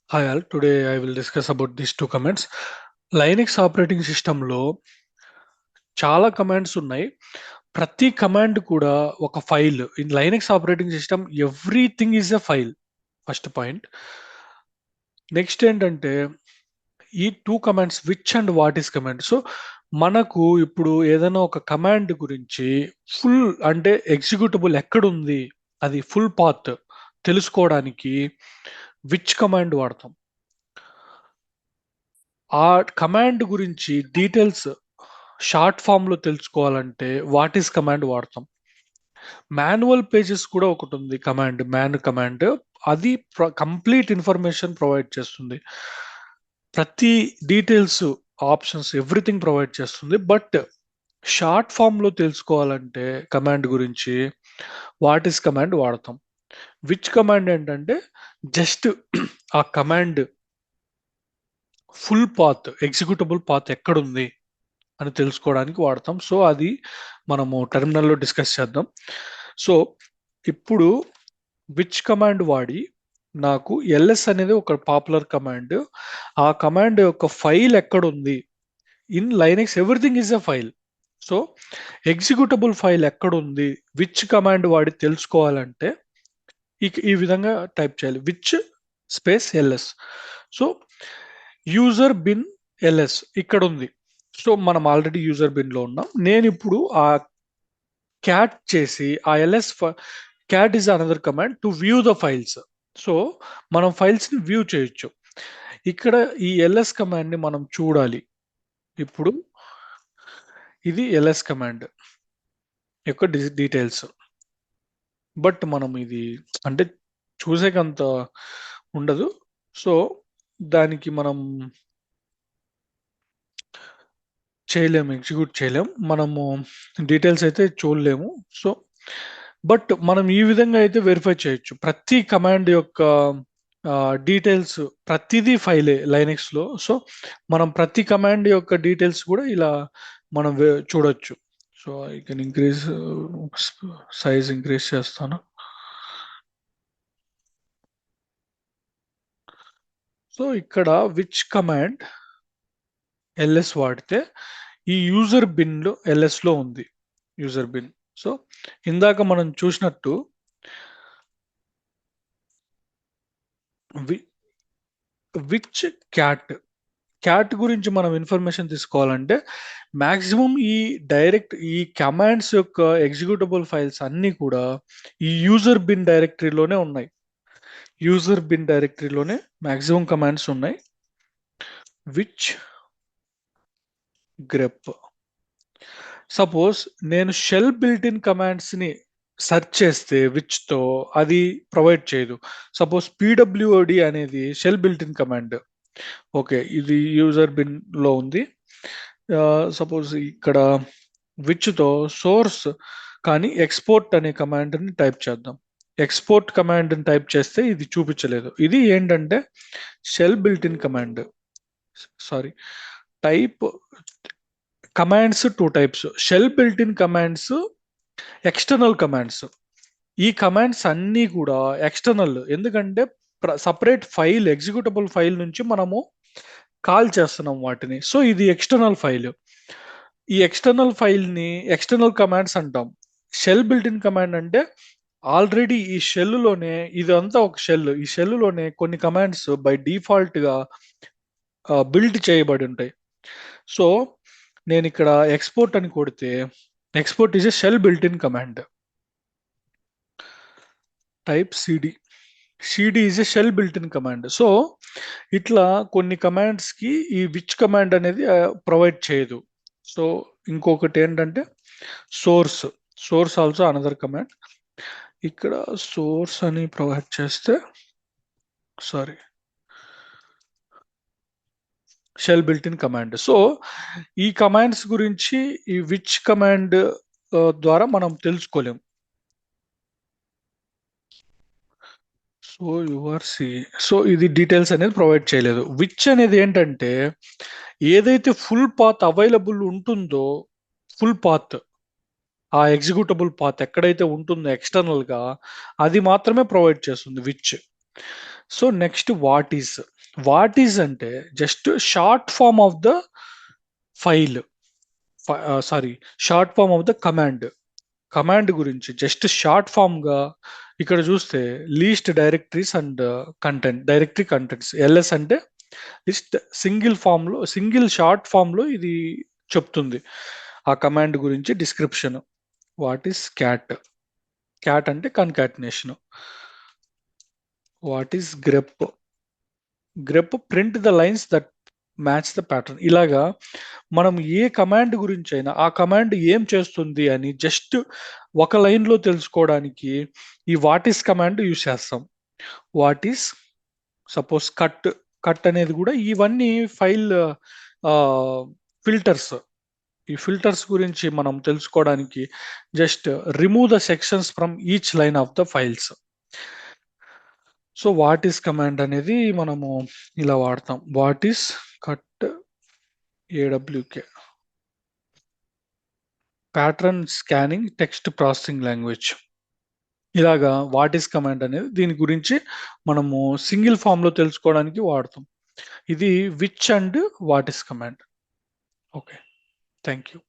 Hi all, today I will discuss about these two commands. Linux operating సిస్టంలో చాలా commands ఉన్నాయి. ప్రతి command కూడా ఒక file. In Linux operating system everything is a file. First point. Next ఏంటంటే ఈ two commands which and what is command. So మనకు ఇప్పుడు ఏదైనా ఒక కమాండ్ గురించి ఫుల్ అంటే ఎగ్జిక్యూటబుల్ ఎక్కడుంది అది ఫుల్ పాత్ తెలుసుకోవడానికి విచ్ కమాండ్ వాడతాం. ఆ కమాండ్ గురించి డీటెయిల్స్ షార్ట్ ఫామ్ లో తెలుసుకోవాలంటే వాట్ ఈస్ కమాండ్ వాడతాం. మాన్యువల్ పేజెస్ కూడా ఒకటి ఉంది కమాండ్, కమాండ్. అది కంప్లీట్ ఇన్ఫర్మేషన్ ప్రొవైడ్ చేస్తుంది. ప్రతి డీటెయిల్స్, ఆప్షన్స్, ఎవ్రీథింగ్ ప్రొవైడ్ చేస్తుంది. బట్ షార్ట్ ఫామ్ లో తెలుసుకోవాలంటే కమాండ్ గురించి వాట్ ఈస్ కమాండ్ వాడతాం. విచ్ కమాండ్ ఏంటంటే జస్ట్ ఆ command full path, executable path ఎక్కడుంది అని తెలుసుకోవడానికి వాడతాం. సో అది మనము టెర్మినల్లో డిస్కస్ చేద్దాం. సో ఇప్పుడు విచ్ కమాండ్ వాడి నాకు ఎల్ఎస్ అనేది ఒక పాపులర్ కమాండ్. ఆ కమాండ్ యొక్క ఫైల్ ఎక్కడుంది. In Linux everything is a file. So executable file ఎక్కడుంది విచ్ కమాండ్ వాడి తెలుసుకోవాలంటే ఈ విధంగా టైప్ చేయాలి, which space LS. So user bin LS ఇక్కడ ఉంది. సో మనం ఆల్రెడీ యూజర్ బిన్ లో ఉన్నాం. నేను ఇప్పుడు ఆ క్యాట్ చేసి ఆ LS cat is another command to view the files. So మనం ఫైల్స్ ని వ్యూ చేయొచ్చు. ఇక్కడ ఈ ఎల్ఎస్ కమాండ్ ని మనం చూడాలి. ఇప్పుడు ఇది ఎల్ఎస్ కమాండ్ యొక్క డీటెయిల్స్. బట్ మనం ఇది అంటే చూసేకంత ఉండదు. సో దానికి మనం చేయలేము, ఎగ్జిక్యూట్ చేయలేము, మనము డీటెయిల్స్ అయితే చూడలేము. సో బట్ మనం ఈ విధంగా అయితే వెరిఫై చేయొచ్చు. ప్రతి కమాండ్ యొక్క డీటెయిల్స్ ప్రతిదీ ఫైలే లైనక్స్ లో. సో మనం ప్రతి కమాండ్ యొక్క డీటెయిల్స్ కూడా ఇలా మనం చూడొచ్చు. So I can increase size increase చేస్తాను. సో ఇక్కడ విచ్ కమాండ్ ఎల్ఎస్ వాడితే ఈ యూజర్ బిన్ లో ఎల్ఎస్ లో ఉంది యూజర్ బిన్. సో ఇందాక మనం చూసినట్టు విచ్ క్యాట్ గురించి మనం ఇన్ఫర్మేషన్ తీసుకోవాలంటే మాక్సిమం ఈ కమాండ్స్ యొక్క ఎగ్జిక్యూటబుల్ ఫైల్స్ అన్నీ కూడా ఈ యూజర్ బిన్ డైరెక్టరీలోనే ఉన్నాయి. యూజర్ బిన్ డైరెక్టరీలోనే మాక్సిమం కమాండ్స్ ఉన్నాయి. Which grep. సపోజ్ నేను షెల్ బిల్ట్ ఇన్ కమాండ్స్ ని సెర్చ్ చేస్తే విచ్ తో అది ప్రొవైడ్ చేయదు. సపోజ్ పీడబ్ల్యూఓడి అనేది shell built in command. Okay, ఇది యూజర్ బిన్ లో ఉంది. సపోజ్ ఇక్కడ విచ్ తో సోర్స్ కానీ ఎక్స్పోర్ట్ అనే కమాండ్ ని టైప్ చేద్దాం. ఎక్స్పోర్ట్ కమాండ్ ని టైప్ చేస్తే ఇది చూపించలేదు. ఇది ఏంటంటే shell built in command. Sorry, type commands two types. Shell built in commands, external commands. ఈ కమాండ్స్ అన్నీ కూడా ఎక్స్టర్నల్. ఎందుకంటే సపరేట్ ఫైల్, ఎగ్జిక్యూటబుల్ ఫైల్ నుంచి మనము కాల్ చేస్తున్నాం వాటిని. సో ఇది ఎక్స్టర్నల్ ఫైల్. ఈ ఎక్స్టర్నల్ ఫైల్ ని ఎక్స్టర్నల్ కమాండ్స్ అంటాం. షెల్ బిల్ట్ ఇన్ కమాండ్ అంటే ఆల్రెడీ ఈ షెల్ లోనే, ఇదంతా ఒక షెల్, ఈ షెల్ లోనే కొన్ని కమాండ్స్ బై డిఫాల్ట్ గా బిల్డ్ చేయబడి ఉంటాయి. సో నేను ఇక్కడ ఎక్స్పోర్ట్ అని కొడితే export is a shell built in command. Type CD. CD is a shell built in command. So ఇట్లా కొన్ని కమాండ్స్ కి ఈ విచ్ కమాండ్ అనేది ప్రొవైడ్ చేయదు. సో ఇంకొకటి ఏంటంటే source. Source also another command. ఇక్కడ సోర్స్ అని ప్రొవైడ్ చేస్తే, sorry, shell built in command. So ఈ కమాండ్స్ గురించి ఈ విచ్ కమాండ్ ద్వారా మనం తెలుసుకోలేం. సో యువర్సి. సో ఇది డీటెయిల్స్ అనేది ప్రొవైడ్ చేయలేదు. విచ్ అనేది ఏంటంటే ఏదైతే ఫుల్ పాత్ అవైలబుల్ ఉంటుందో, ఫుల్ పాత్, ఆ ఎగ్జిక్యూటబుల్ పాత్ ఎక్కడైతే ఉంటుందో ఎక్స్టర్నల్ గా, అది మాత్రమే ప్రొవైడ్ చేస్తుంది which. So next what is అంటే just short form of the file, sorry, short form of the command గురించి జస్ట్ షార్ట్ ఫామ్ గా ఇక్కడ చూస్తే list directories and directory contents, LS అంటే లిస్ట్, సింగిల్ షార్ట్ ఫామ్ లో ఇది చెప్తుంది ఆ కమాండ్ గురించి డిస్క్రిప్షన్. వాట్ ఈస్ క్యాట్ అంటే concatenation. What is grep print the lines that match the pattern. ఇలాగా మనం ఏ కమాండ్ గురించి అయినా ఆ కమాండ్ ఏం చేస్తుంది అని జస్ట్ ఒక లైన్ లో తెలుసుకోవడానికి ఈ వాట్ ఈస్ కమాండ్ యూస్ చేస్తాం. వాట్ ఈస్ సపోజ్ కట్ అనేది కూడా ఇవన్నీ ఫైల్ ఫిల్టర్స్. ఈ ఫిల్టర్స్ గురించి మనం తెలుసుకోవడానికి just remove the sections from each line of the files. So what is command అనేది మనము ఇలా వాడతాం. What is cut AWK pattern scanning text processing language. ఇలాగా వాట్ ఈస్ కమాండ్ అనేది దీని గురించి మనము సింగిల్ ఫామ్ లో తెలుసుకోవడానికి వాడతాం. ఇది which and what is command. Okay, thank you.